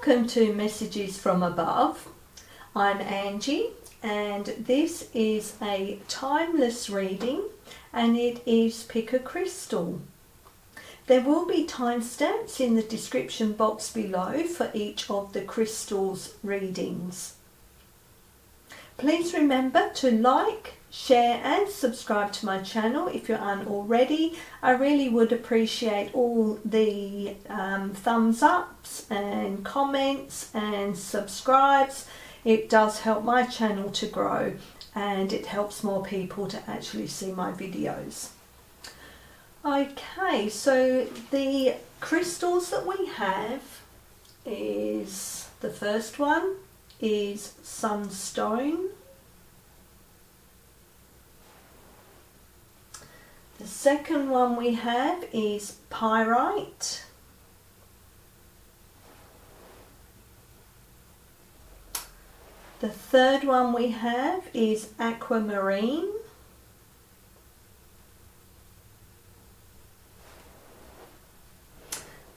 Welcome to Messages from Above. I'm Angie and this is a timeless reading and it is Pick a Crystal. There will be timestamps in the description box below for each of the crystals readings. Please remember to like, share and subscribe to my channel if you aren't already. I really would appreciate all the thumbs ups and comments and subscribes. It does help my channel to grow and it helps more people to actually see my videos. Okay, so the crystals that we have is, the first one is Sunstone. The second one we have is Pyrite. The third one we have is Aquamarine.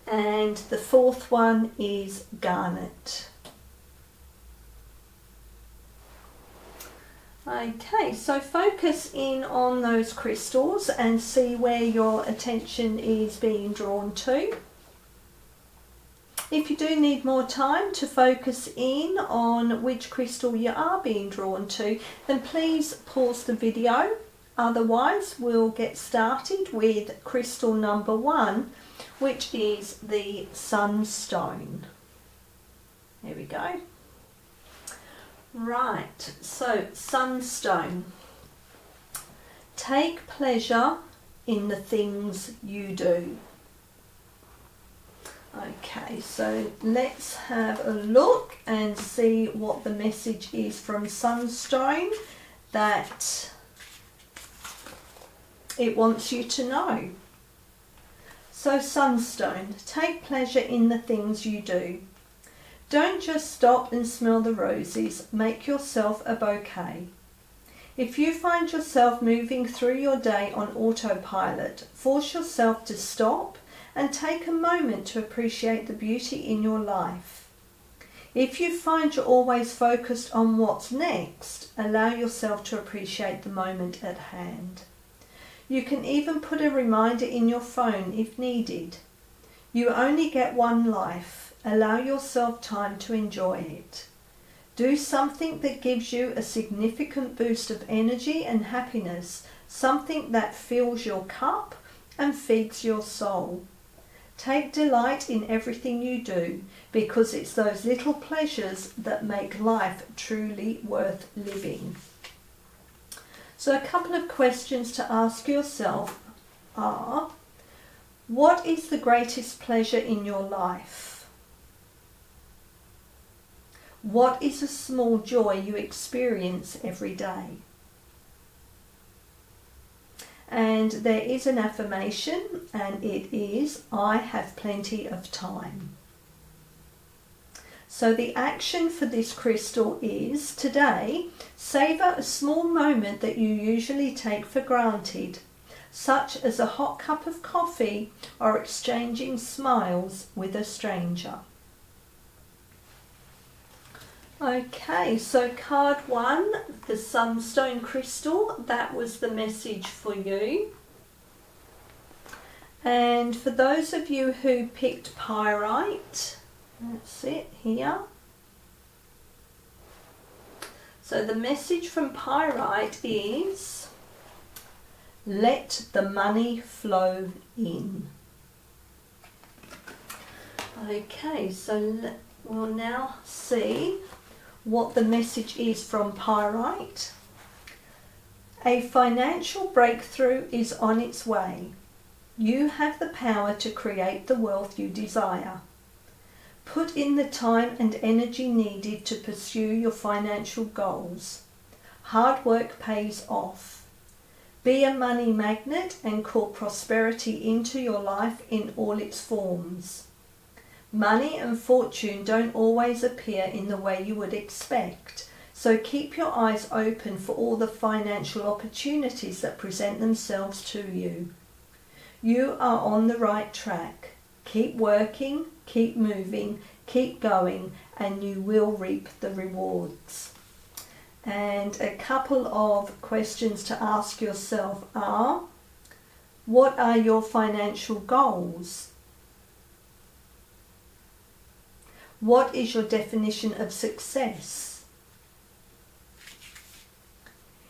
And the fourth one is Garnet. Okay, so focus in on those crystals and see where your attention is being drawn to. If you do need more time to focus in on which crystal you are being drawn to, then please pause the video. Otherwise, we'll get started with crystal number 1, which is the Sunstone. There we go. Right, so Sunstone. Take pleasure in the things you do. Okay, so let's have a look and see what the message is from Sunstone that it wants you to know. So Sunstone, take pleasure in the things you do. Don't just stop and smell the roses, make yourself a bouquet. If you find yourself moving through your day on autopilot, force yourself to stop and take a moment to appreciate the beauty in your life. If you find you're always focused on what's next, allow yourself to appreciate the moment at hand. You can even put a reminder in your phone if needed. You only get one life. Allow yourself time to enjoy it. Do something that gives you a significant boost of energy and happiness, something that fills your cup and feeds your soul. Take delight in everything you do, because it's those little pleasures that make life truly worth living. So a couple of questions to ask yourself are, what is the greatest pleasure in your life? What is a small joy you experience every day? And there is an affirmation, and it is, I have plenty of time. So the action for this crystal is, today, savour a small moment that you usually take for granted, such as a hot cup of coffee or exchanging smiles with a stranger. Okay, so card 1, the Sunstone crystal, that was the message for you. And for those of you who picked Pyrite, that's it here. So the message from Pyrite is, let the money flow in. Okay, so we'll now see what the message is from Pyrite. A financial breakthrough is on its way. You have the power to create the wealth you desire. Put in the time and energy needed to pursue your financial goals. Hard work pays off. Be a money magnet and call prosperity into your life in all its forms. Money and fortune don't always appear in the way you would expect, so keep your eyes open for all the financial opportunities that present themselves to you. You are on the right track. Keep working, keep moving, Keep going and you will reap the rewards. And a couple of questions to ask yourself are, what are your financial goals? What is your definition of success?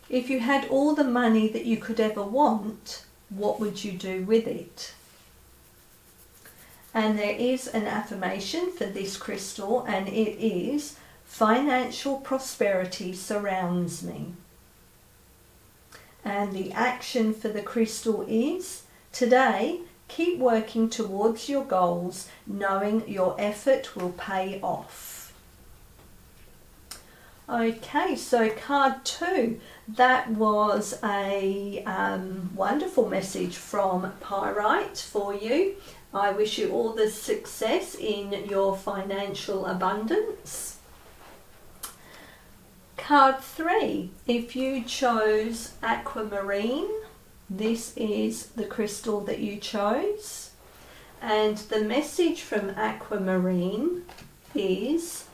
If you had all the money that you could ever want, what would you do with it? And there is an affirmation for this crystal, and it is, financial prosperity surrounds me. And the action for the crystal is, today, keep working towards your goals, knowing your effort will pay off. Okay, so card 2, that was a wonderful message from Pyrite for you. I wish you all the success in your financial abundance. Card 3, if you chose Aquamarine, this is the crystal that you chose. And the message from Aquamarine is,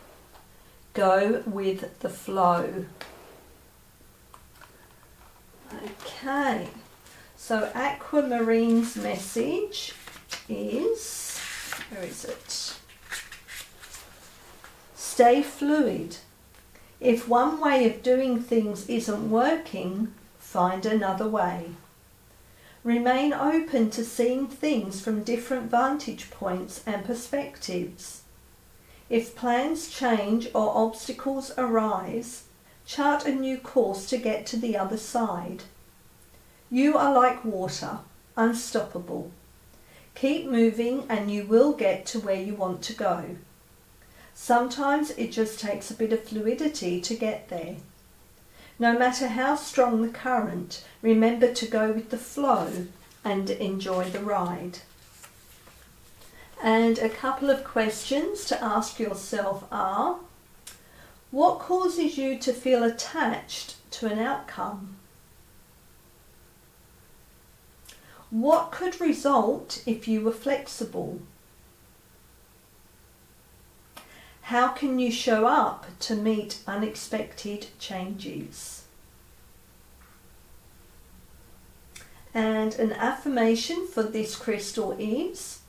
go with the flow. Okay, so Aquamarine's message is, where is it? Stay fluid. If one way of doing things isn't working, find another way. Remain open to seeing things from different vantage points and perspectives. If plans change or obstacles arise, chart a new course to get to the other side. You are like water, unstoppable. Keep moving and you will get to where you want to go. Sometimes it just takes a bit of fluidity to get there. No matter how strong the current, remember to go with the flow and enjoy the ride. And a couple of questions to ask yourself are, what causes you to feel attached to an outcome? What could result if you were flexible? How can you show up to meet unexpected changes? And an affirmation for this crystal is,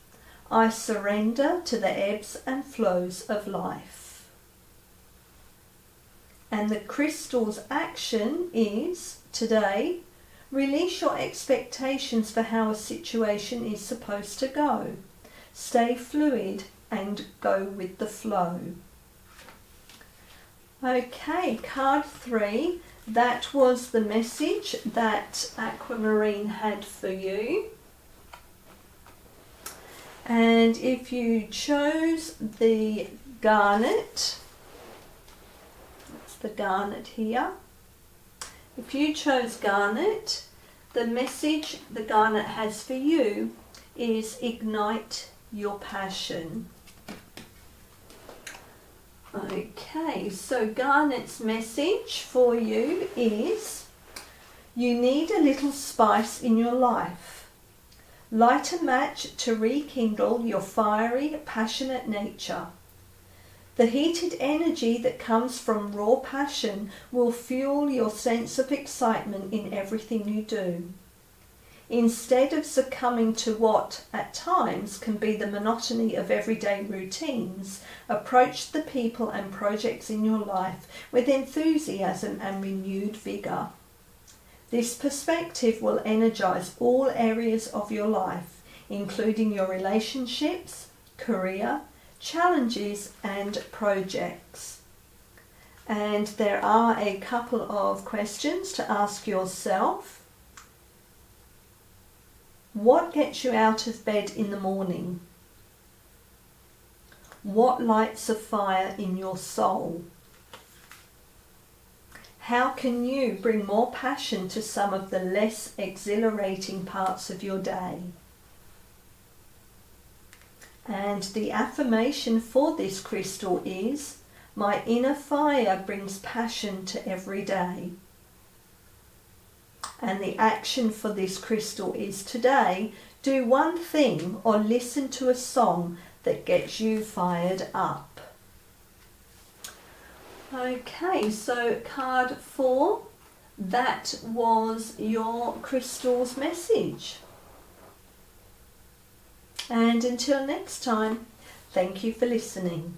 I surrender to the ebbs and flows of life. And the crystal's action is, today, release your expectations for how a situation is supposed to go. Stay fluid and go with the flow. Okay, card 3, that was the message that Aquamarine had for you. And if you chose the Garnet, that's the Garnet here. If you chose Garnet, the message the Garnet has for you is ignite your passion. Okay, so Garnet's message for you is, you need a little spice in your life. Light a match to rekindle your fiery, passionate nature. The heated energy that comes from raw passion will fuel your sense of excitement in everything you do. Instead of succumbing to what, at times, can be the monotony of everyday routines, approach the people and projects in your life with enthusiasm and renewed vigour. This perspective will energise all areas of your life, including your relationships, career, challenges and projects. And there are a couple of questions to ask yourself. What gets you out of bed in the morning? What lights a fire in your soul? How can you bring more passion to some of the less exhilarating parts of your day? And the affirmation for this crystal is, my inner fire brings passion to every day. And the action for this crystal is, today, do one thing or listen to a song that gets you fired up. Okay, so card 4, that was your crystal's message. And until next time, thank you for listening.